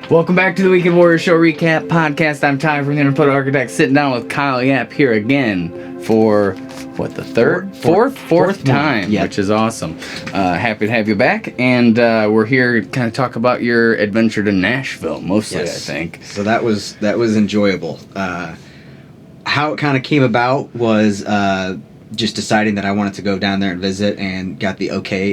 Welcome back to the Weekend Warrior Show Recap Podcast. I'm Ty from Unemployed Architect, sitting down with Kyle Yap here again for, what, the fourth time, yep. Which is awesome. Happy to have you back, and we're here to kind of talk about your adventure to Nashville, mostly, Yes. I think. So that was enjoyable. How it kind of came about was just deciding that I wanted to go down there and visit, and got the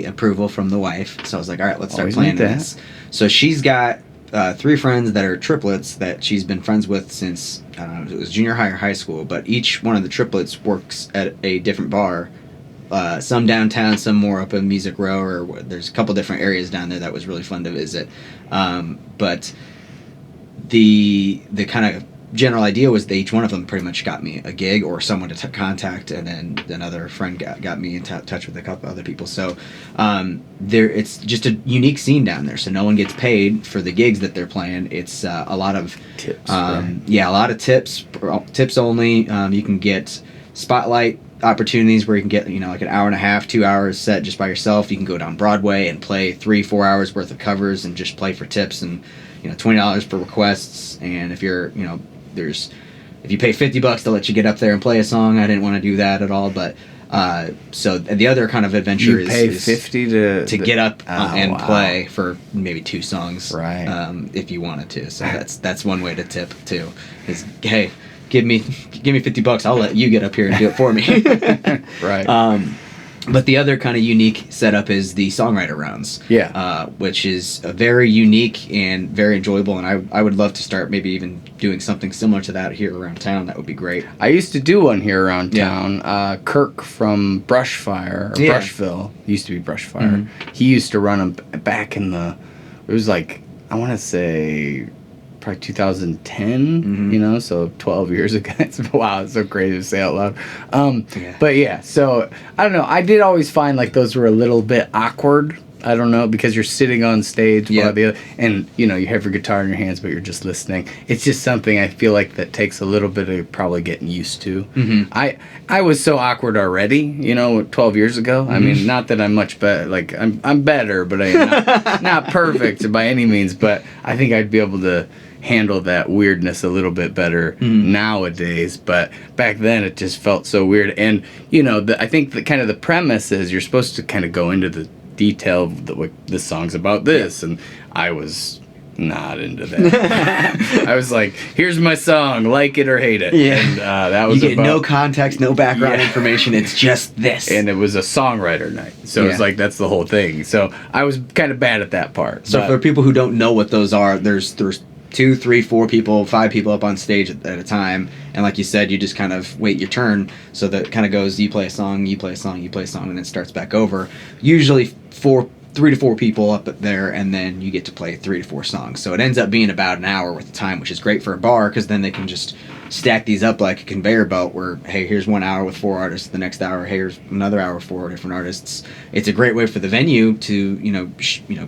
approval from the wife. So I was like, all right, let's start Always planning need that. this. So she's got 3 friends that are triplets that she's been friends with since, I don't know, it was junior high or high school, but each one of the triplets works at a different bar. Some downtown, some more up in Music Row, or there's a couple different areas down there that was really fun to visit. But the kind of general idea was that each one of them pretty much got me a gig or someone to contact, and then another friend got me in touch with a couple other people. So it's just a unique scene down there. So no one gets paid for the gigs that they're playing. It's a lot of Tips, right? Yeah, a lot of tips only. You can get spotlight opportunities where you can get, like an hour and a half, 2 hours set just by yourself. You can go down Broadway and play 3-4 hours worth of covers and just play for tips, and $20 for requests. And if you're if you pay $50 to let you get up there and play a song, I didn't want to do that at all. But so the other kind of adventure You pay is $50 to get up and wow. play for maybe 2 songs, right? If you wanted to. So that's one way to tip too. Is, hey, give me $50, I'll let you get up here and do it for me. Right. But the other kind of unique setup is the songwriter rounds. Yeah. Which is a very unique and very enjoyable, and I would love to start maybe even doing something similar to that here around town. That would be great. I used to do one here around town. Kirk from Brushfire, or Brushville, used to be Brushfire. Mm-hmm. He used to run them back in it was like, I want to say, probably 2010, so 12 years ago. Wow, it's so crazy to say out loud. But yeah, so I don't know. I did always find like those were a little bit awkward. I don't know, because you're sitting on stage while and you have your guitar in your hands, but you're just listening. It's just something I feel like that takes a little bit of probably getting used to. Mm-hmm. I was so awkward already, 12 years ago. Mm-hmm. I mean, not that I'm much better. Like I'm better, but I'm not perfect by any means. But I think I'd be able to handle that weirdness a little bit better nowadays. But back then it just felt so weird. And I think the kind of the premise is you're supposed to kind of go into the detail of this song's about this, and I was not into that. I was like, here's my song, like it or hate it. And that was, you get no context, no background information, it's just this. And it was a songwriter night, so it's like, that's the whole thing. So I was kind of bad at that part. So for people who don't know what those are, there's 2, 3, 4 people, 5 people up on stage at a time, and like you said, you just kind of wait your turn. So that kind of goes, you play a song, you play a song, you play a song, and then it starts back over. Usually 3 to 4 people up there, and then you get to play 3 to 4 songs. So it ends up being about an hour worth of time, which is great for a bar, because then they can just stack these up like a conveyor belt where, hey, here's 1 hour with 4 artists, the next hour, hey, here's another hour with 4 different artists. It's a great way for the venue to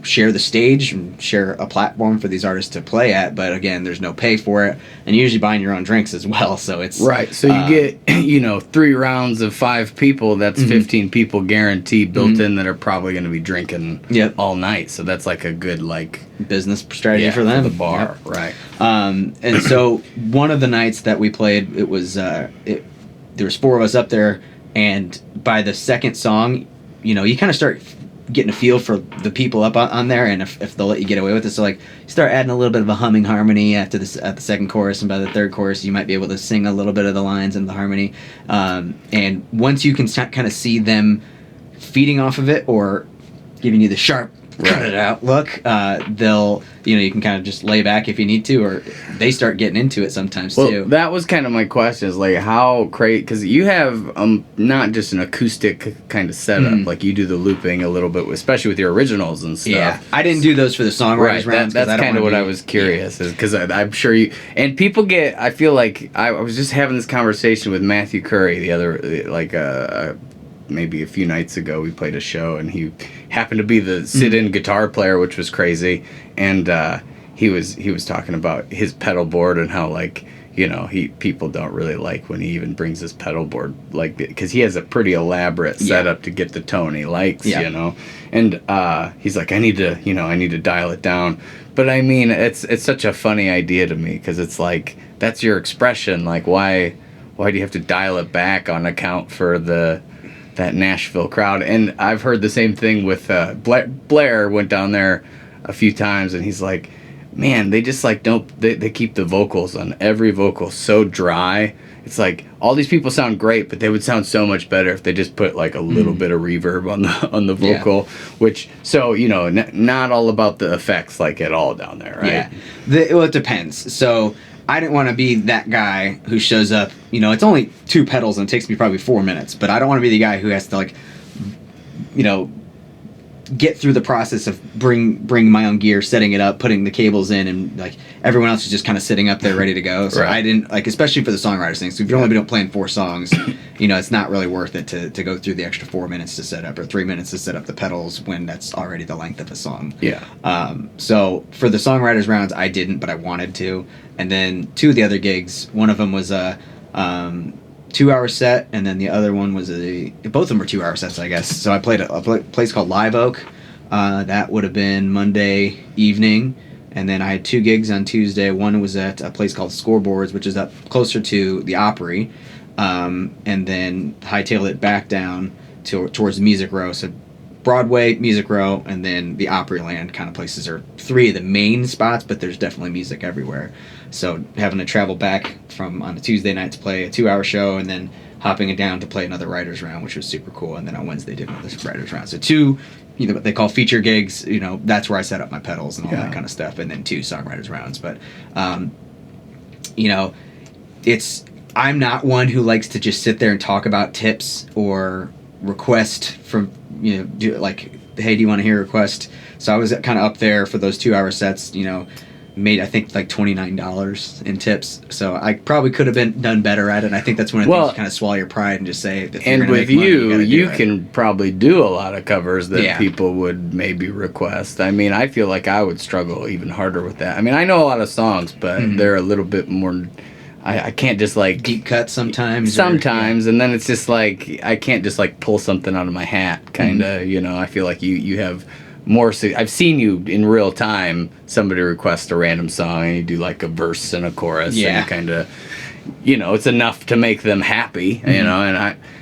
share the stage and share a platform for these artists to play at, but again, there's no pay for it, and you're usually buying your own drinks as well. So it's right. So you get 3 rounds of 5 people, that's 15 people guaranteed built in that are probably going to be drinking all night. So that's like a good business strategy for them, for the bar. Right. And so one of the nights that we played, it was there was 4 of us up there, and by the second song, you kind of start getting a feel for the people up on there, and if they'll let you get away with it. So like, start adding a little bit of a humming harmony at the second chorus, and by the third chorus you might be able to sing a little bit of the lines and the harmony. And once you can kind of see them feeding off of it or giving you the sharp cut it out look, they'll you can kind of just lay back if you need to, or they start getting into it sometimes too. That was kind of my question, is like, how crazy, because you have not just an acoustic kind of setup, like you do the looping a little bit, especially with your originals and stuff. I didn't do those for the songwriters rounds. That's kind of what I was curious, is because I'm sure you and people get, I feel like I was just having this conversation with Matthew Curry the other maybe a few nights ago. We played a show, and he happened to be the sit-in guitar player, which was crazy. And he was talking about his pedal board and how people don't really like when he even brings his pedal board, like, because he has a pretty elaborate setup to get the tone he likes, and he's like, I need to dial it down. But I mean, it's such a funny idea to me, because it's like, that's your expression. Like, why do you have to dial it back on account for that Nashville crowd? And I've heard the same thing with Blair went down there a few times, and he's like, man, they just like they keep the vocals on every vocal so dry. It's like, all these people sound great, but they would sound so much better if they just put like a little bit of reverb on the vocal, which, so, not all about the effects like at all down there, right? Yeah. Well, it depends. So I didn't want to be that guy who shows up, it's only 2 pedals and it takes me probably 4 minutes, but I don't want to be the guy who has to, like, get through the process of bring my own gear, setting it up, putting the cables in, and like everyone else is just kind of sitting up there ready to go. So I didn't, like, especially for the songwriters thing. So if you're only playing 4 songs, it's not really worth it to go through the extra 4 minutes to set up, or 3 minutes to set up the pedals when that's already the length of a song. Yeah. So for the songwriters rounds, I didn't, but I wanted to. And then 2 of the other gigs, one of them was a 2-hour set, and then the other one was both of them were 2-hour sets, I guess. So I played a place called Live Oak. That would have been Monday evening, and then I had 2 gigs on Tuesday. One was at a place called Scoreboards, which is up closer to the Opry, and then hightailed it back down towards Music Row. So Broadway, Music Row, and then the Opryland kind of places are 3 of the main spots, but there's definitely music everywhere. So having to travel back on a Tuesday night to play a 2-hour show, and then hopping it down to play another writers round, which was super cool. And then on Wednesday did another writers round. So 2, what they call feature gigs. That's where I set up my pedals and all that kind of stuff. And then 2 songwriters rounds. But I'm not one who likes to just sit there and talk about tips or request from do like, hey, do you want to hear a request? So I was kind of up there for those 2-hour sets. Made, I think, like $29 in tips. So I probably could have done better at it. And I think that's one of the things you kind of swallow your pride and just say, if and with you can probably do a lot of covers that people would maybe request. I mean, I feel like I would struggle even harder with that. I mean, I know a lot of songs, but they're a little bit more, I can't just like deep cut sometimes, and then it's just like, I can't just like pull something out of my hat, kind of. I feel like you have more. I've seen you in real time. Somebody requests a random song, and you do like a verse and a chorus, and kind of, it's enough to make them happy, And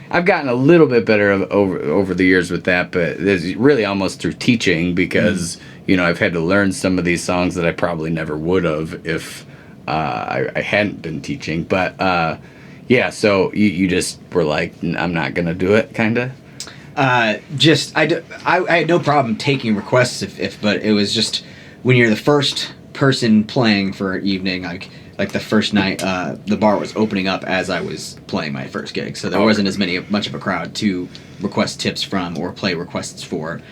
I've gotten a little bit better over the years with that, but it's really almost through teaching, because I've had to learn some of these songs that I probably never would have if I hadn't been teaching. But so you just were like, I'm not gonna do it, kind of. I had no problem taking requests but it was just when you're the first person playing for an evening, like the first night, the bar was opening up as I was playing my first gig, so there wasn't as much of a crowd to request tips from or play requests for,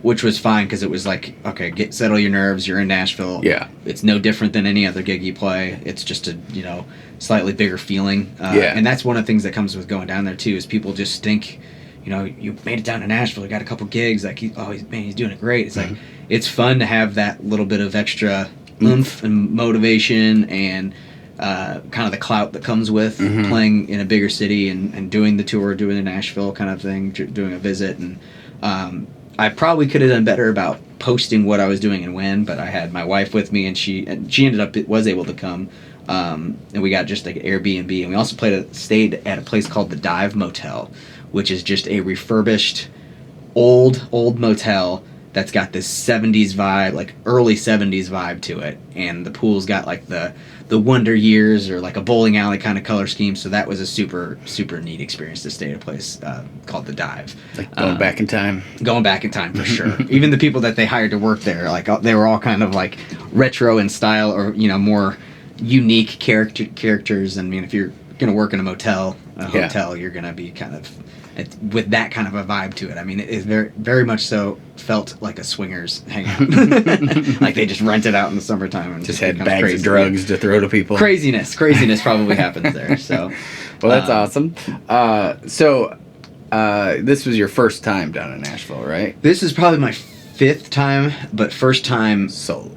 which was fine, because it was like, okay, settle your nerves, you're in Nashville. It's no different than any other gig you play. It's just a slightly bigger feeling, and that's one of the things that comes with going down there too, is people just think, you made it down to Nashville, you got a couple gigs, like, he's doing it great. It's like, it's fun to have that little bit of extra oomph and motivation and kind of the clout that comes with playing in a bigger city and doing the tour, doing the Nashville kind of thing, doing a visit. And I probably could have done better about posting what I was doing and when, but I had my wife with me, and she ended up was able to come. And we got just like an Airbnb, and we also stayed at a place called the Dive Motel, which is just a refurbished old motel that's got this 70s vibe, like early 70s vibe to it, and the pool's got like the Wonder Years or like a bowling alley kind of color scheme. So that was a super super neat experience to stay at a place called the Dive. Like going back in time. Going back in time for sure. Even the people that they hired to work there, like they were all kind of like retro in style, or more unique characters. And I mean, if you're gonna work in a hotel, you're gonna be kind of with that kind of a vibe to it. I mean, it is very, very much so felt like a swingers hangout. Like they just rent it out in the summertime and just had bags of drugs to throw to people. Craziness probably happens there. So, well, that's awesome. So this was your first time down in Nashville, right? This is probably my fifth time, but first time solo.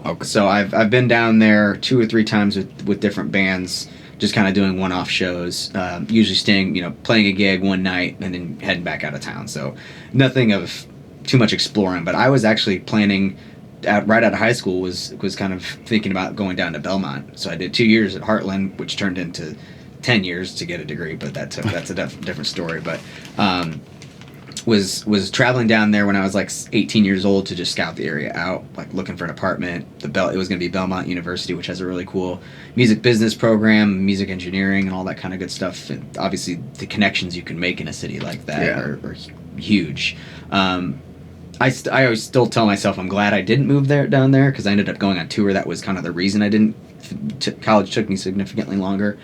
Okay. So I've been down there 2 or 3 times with different bands, just kind of doing one-off shows. Usually staying, playing a gig one night and then heading back out of town. So nothing of too much exploring. But I was actually planning. Right out of high school was kind of thinking about going down to Belmont. So I did 2 years at Heartland, which turned into 10 years to get a degree, but that's a different story. But was traveling down there when I was like 18 years old to just scout the area out, like looking for an apartment. It was going to be Belmont University, which has a really cool music business program, music engineering, and all that kind of good stuff. And obviously, the connections you can make in a city like that are huge. I always still tell myself I'm glad I didn't move down there because I ended up going on tour. That was kind of the reason I didn't. College took me significantly longer.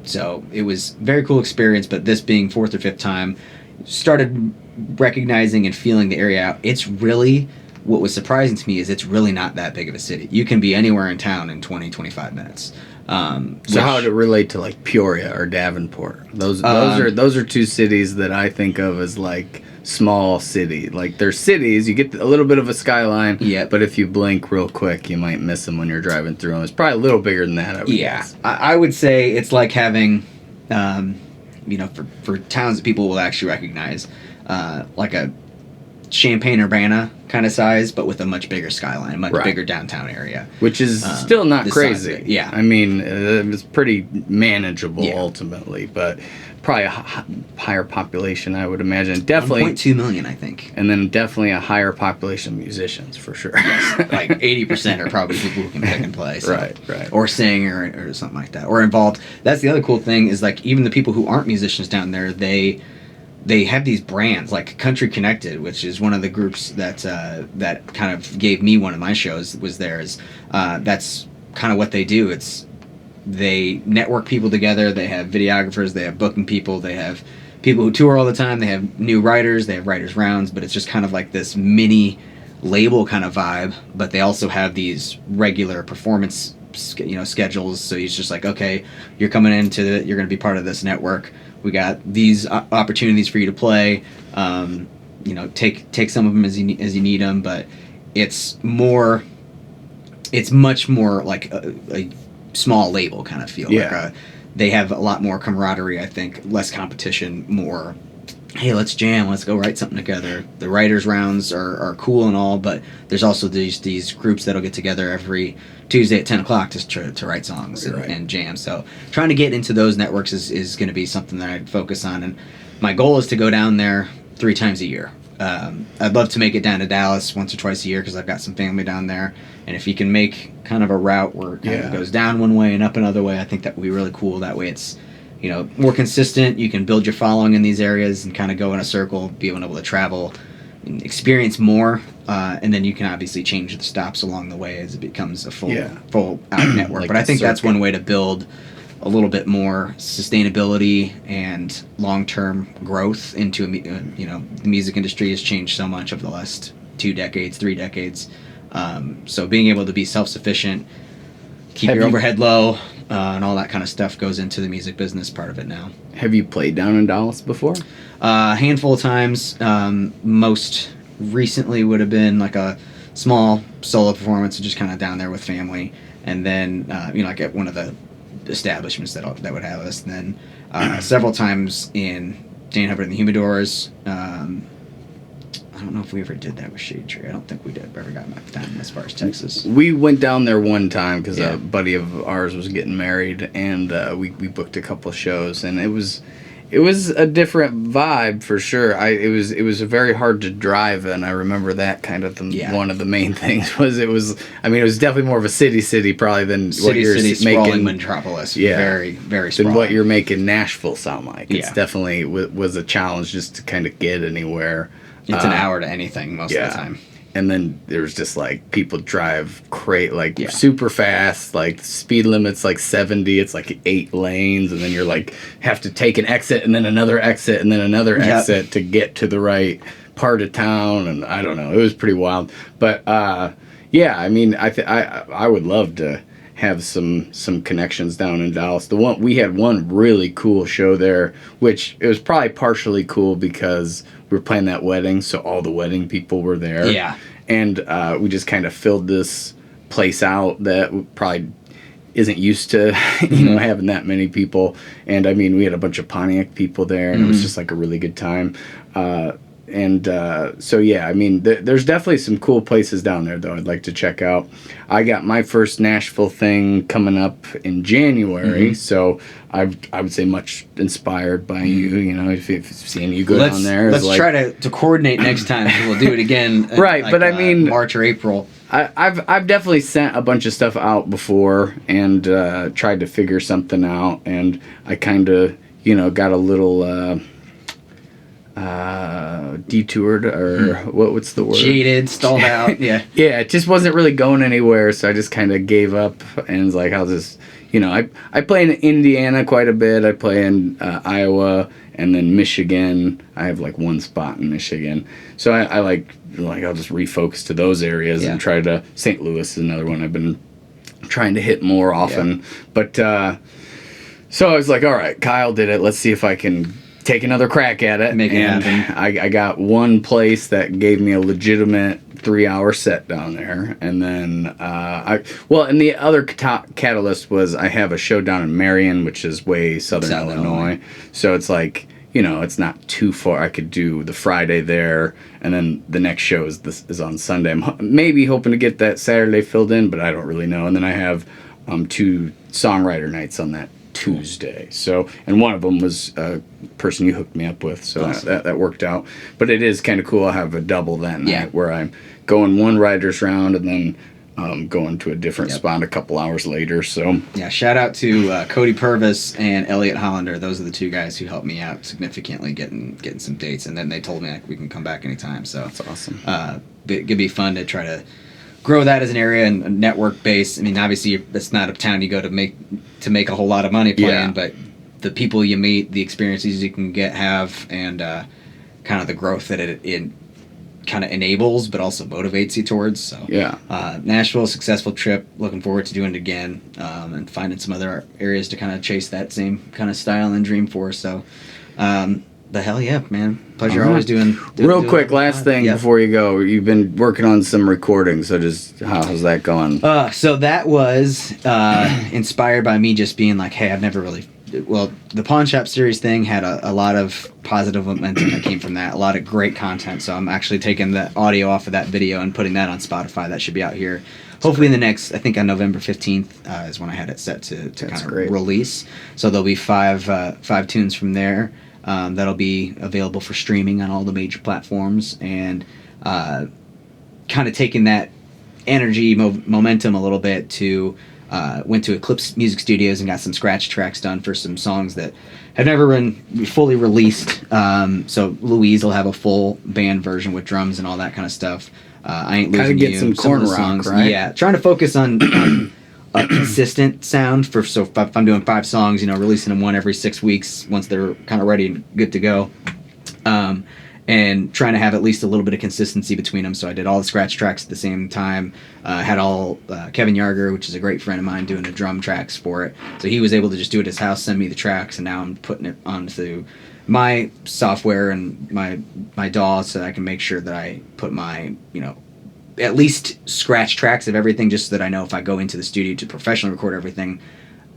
So it was a very cool experience, but this being 4th or 5th time, started recognizing and feeling the area out. It's really, what was surprising to me is it's really not that big of a city. You can be anywhere in town in 20-25 minutes. So how would it relate to like Peoria or Davenport? Those are 2 cities that I think of as like small city. Like they're cities, you get a little bit of a skyline, but if you blink real quick, you might miss them when you're driving through them. It's probably a little bigger than that, I would guess. I would say it's like having, for towns that people will actually recognize, like a Champaign-Urbana kind of size, but with a much bigger skyline, much bigger downtown area. Which is still not crazy. Yeah. I mean, it's pretty manageable ultimately, but probably a higher population, I would imagine. Definitely 1.2 million, I think. And then definitely a higher population of musicians, for sure. Yes, like 80% are probably people who can pick and play. So. Right. Or sing or something like that. Or involved. That's the other cool thing is like even the people who aren't musicians down there, they have these brands like Country Connected, which is one of the groups that kind of gave me one of my shows was theirs. That's kind of what they do. They network people together. They have videographers. They have booking people. They have people who tour all the time. They have new writers. They have writers rounds. But it's just kind of like this mini label kind of vibe. But they also have these regular performance schedules. So he's just like, okay, you're coming you're going to be part of this network. We got these opportunities for you to play. Take some of them as you need them. But it's much more like a small label kind of feel. Like they have a lot more camaraderie, I think, less competition, more, hey, let's jam, let's go write something together. The writers rounds are cool and all, but there's also these groups that'll get together every Tuesday at 10 o'clock to write songs and jam. So trying to get into those networks is going to be something that I'd focus on. And my goal is to go down there 3 times a year. I'd love to make it down to Dallas once or twice a year because I've got some family down there. And if you can make kind of a route where it kind of goes down one way and up another way, I think that would be really cool. That way it's, more consistent. You can build your following in these areas and kind of go in a circle, be able to travel, and experience more. And then you can obviously change the stops along the way as it becomes a full out network. Like but I think that's one way to build a little bit more sustainability and long-term growth into the music industry has changed so much over the last 2 decades, 3 decades. So being able to be self-sufficient, keep your overhead low, and all that kind of stuff goes into the music business part of it now. Have you played down in Dallas before? A handful of times. Most recently would have been like a small solo performance, just kind of down there with family, and then like at one of the establishments that would have us. And then several times in Dan Hubbard and the Humidors. I don't know if we ever did that with Shade Tree. I don't think we ever got back down as far as Texas. We went down there one time because a buddy of ours was getting married, and we booked a couple shows, and it was a different vibe for sure. It was very hard to drive, and I remember that kind of one of the main things was it was definitely more of a city probably than what you're making sprawling metropolis. Very very sprawling. Than what you're making Nashville sound like. It's definitely was a challenge just to kind of get anywhere. It's an hour to anything most of the time. And then there's just like people drive super fast, like speed limit's like 70, it's like 8 lanes, and then you're like have to take an exit and then another exit and then another exit to get to the right part of town, and I don't know, it was pretty wild. But I would love to have some connections down in Dallas. We had one really cool show there, which it was probably partially cool because we were playing that wedding, so all the wedding people were there. Yeah. And we just kind of filled this place out that probably isn't used to, having that many people. And I mean, we had a bunch of Pontiac people there, and it was just like a really good time. So yeah, I mean, there's definitely some cool places down there though I'd like to check out. I got my first Nashville thing coming up in January, so I would say much inspired by you. If seeing you go down there. Let's try to coordinate next time. So we'll do it again. Right, but I mean, March or April. I've definitely sent a bunch of stuff out before and tried to figure something out, and I kind of got a little detoured, or what's the word? Jaded, stalled out. Yeah. Yeah, it just wasn't really going anywhere, so I just kind of gave up and was like, I'll just, I play in Indiana quite a bit. I play in Iowa and then Michigan. I have like one spot in Michigan, so I like I'll just refocus to those areas and try to. St. Louis is another one I've been trying to hit more often, but so I was like, all right, Kyle did it. Let's see if I can take another crack at it. Make it happen. I got one place that gave me a legitimate 3-hour set down there, and then and the other catalyst was I have a show down in Marion, which is way southern Illinois. So it's like, it's not too far. I could do the Friday there, and then the next show is on Sunday. I'm maybe hoping to get that Saturday filled in, but I don't really know. And then I have 2 songwriter nights on that Tuesday. So, and one of them was a person you hooked me up with, so awesome. that worked out. But it is kind of cool. I have a double that night where I'm going one writer's round and then going to a different spot a couple hours later. So yeah, shout out to Cody Purvis and Elliot Hollander. Those are the 2 guys who helped me out significantly getting some dates, and then they told me we can come back anytime. So that's awesome. It could be fun to try to grow that as an area and a network base. I mean, obviously, it's not a town you go to make a whole lot of money playing, but the people you meet, the experiences you can have, and kind of the growth that it kind of enables, but also motivates you towards. So Nashville, successful trip. Looking forward to doing it again, and finding some other areas to kind of chase that same kind of style and dream for. So. The hell yeah, man. Pleasure always doing Real quick, last thing before you go. You've been working on some recordings, so just how's that going? So that was inspired by me just being like, hey, I've never really... Well, the Pawn Shop series thing had a lot of positive momentum that came from that. A lot of great content. So I'm actually taking the audio off of that video and putting that on Spotify. That should be out here. Hopefully in the next, I think on November 15th is when I had it set to kind of release. So there'll be 5 tunes from there. That'll be available for streaming on all the major platforms, and kind of taking that energy momentum a little bit to went to Eclipse Music Studios and got some scratch tracks done for some songs that have never been fully released. So Louise will have a full band version with drums and all that kind of stuff. I Ain't Losing You. Some corn rock, songs, right? Yeah, trying to focus on a consistent sound so if I'm doing 5 songs, releasing them one every 6 weeks once they're kind of ready and good to go, and trying to have at least a little bit of consistency between them. So I did all the scratch tracks at the same time. Had all Kevin Yarger, which is a great friend of mine, doing the drum tracks for it. So he was able to just do it at his house, send me the tracks, and now I'm putting it onto my software and my DAW so that I can make sure that I put my at least scratch tracks of everything, just so that I know if I go into the studio to professionally record everything,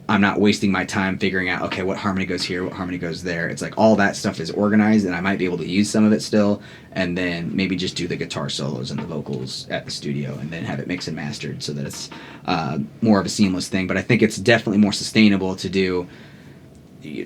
I'm not wasting my time figuring out, okay, what harmony goes here, what harmony goes there. It's like all that stuff is organized, and I might be able to use some of it still, and then maybe just do the guitar solos and the vocals at the studio, and then have it mixed and mastered so that it's more of a seamless thing. But I think it's definitely more sustainable to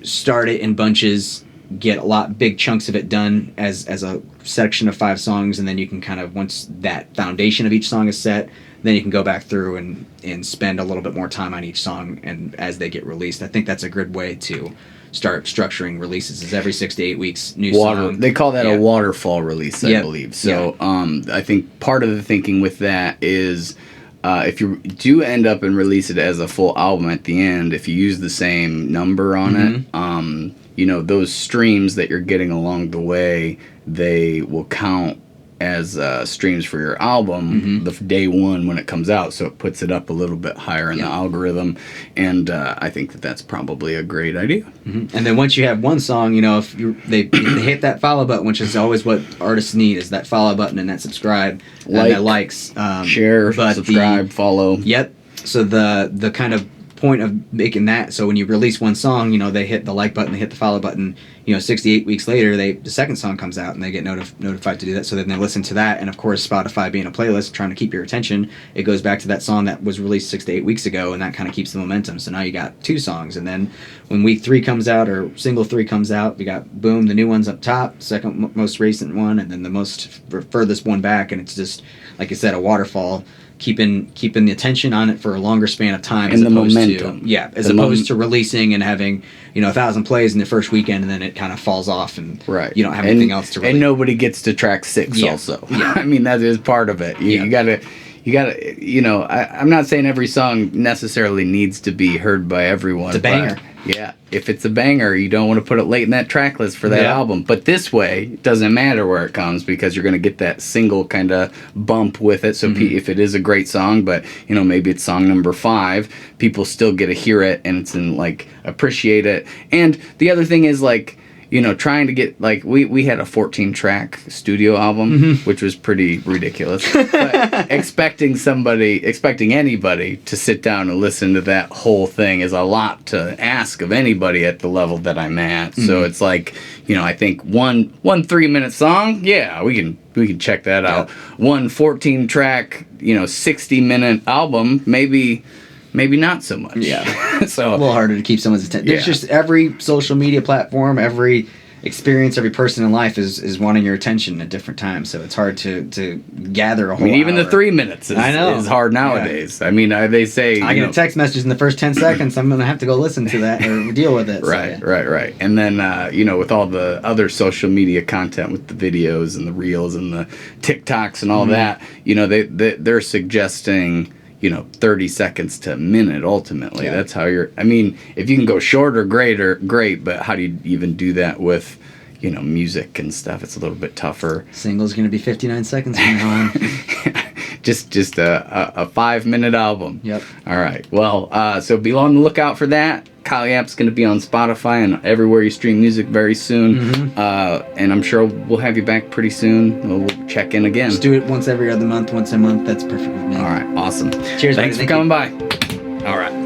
start it in bunches, get big chunks of it done as a section of 5 songs, and then you can kind of, once that foundation of each song is set, then you can go back through and spend a little bit more time on each song, and as they get released. I think that's a good way to start structuring releases, is every 6 to 8 weeks, new song. They call that a waterfall release, I believe. So I think part of the thinking with that is if you do end up and release it as a full album at the end, if you use the same number on it, those streams that you're getting along the way, they will count as streams for your album the day one when it comes out, so it puts it up a little bit higher in the algorithm, and I think that's probably a great idea. And then once you have one song, you know, if they hit that follow button, which is always what artists need, is that follow button and that subscribe, and that likes, share, subscribe, follow. Yep. So the kind of point of making that, so when you release one song, you know, they hit the like button, they hit the follow button, you know, 68 weeks later, the second song comes out and they get notified to do that. So then they listen to that, and of course Spotify being a playlist, trying to keep your attention, it goes back to that song that was released 6 to 8 weeks ago, and that kind of keeps the momentum. So now you got 2 songs, and then when week 3 comes out, or single 3 comes out, we got boom, the new one's up top, second most recent one, and then the most furthest one back, and it's just, like I said, a waterfall. Keeping the attention on it for a longer span of time, and the momentum. As opposed to releasing and having, you know, 1,000 plays in the first weekend, and then it kind of falls off, and you don't have anything else to release. And nobody gets to track 6 also. I mean, that is part of it. You gotta, you know, I'm not saying every song necessarily needs to be heard by everyone. It's a banger. Yeah, if it's a banger, you don't want to put it late in that track list for that album. But this way, it doesn't matter where it comes, because you're going to get that single kind of bump with it. So if it is a great song, but, you know, maybe it's song number 5, people still get to hear it, and it's in, like, appreciate it. And the other thing is, like, you know, trying to get, like, we had a 14-track studio album, which was pretty ridiculous. But expecting anybody to sit down and listen to that whole thing is a lot to ask of anybody at the level that I'm at. So it's like, you know, I think one 3-minute song, we can check that out. One 14-track, you know, 60-minute album, maybe not so much. So a little harder to keep someone's attention. It's just every social media platform, every experience, every person in life is wanting your attention at different times. So it's hard to gather a whole even hour. The 3 minutes is hard nowadays. I mean, they say... I get a text message in the first 10 seconds, I'm going to have to go listen to that or deal with it. Right. And then, you know, with all the other social media content, with the videos and the reels and the TikToks and all that, you know, they're suggesting... you know, 30 seconds to a minute, ultimately. That's how I mean, if you can go shorter, great, but how do you even do that with, you know, music and stuff? It's a little bit tougher. Single's going to be 59 seconds from now on. just a 5-minute album. Yep. All right. Well, so be on the lookout for that. Kyle Yap's going to be on Spotify and everywhere you stream music very soon. And I'm sure we'll have you back pretty soon. We'll check in again. Just do it once every other month, once a month. That's perfect with me. All right. Awesome. Cheers. Thanks for coming by. All right.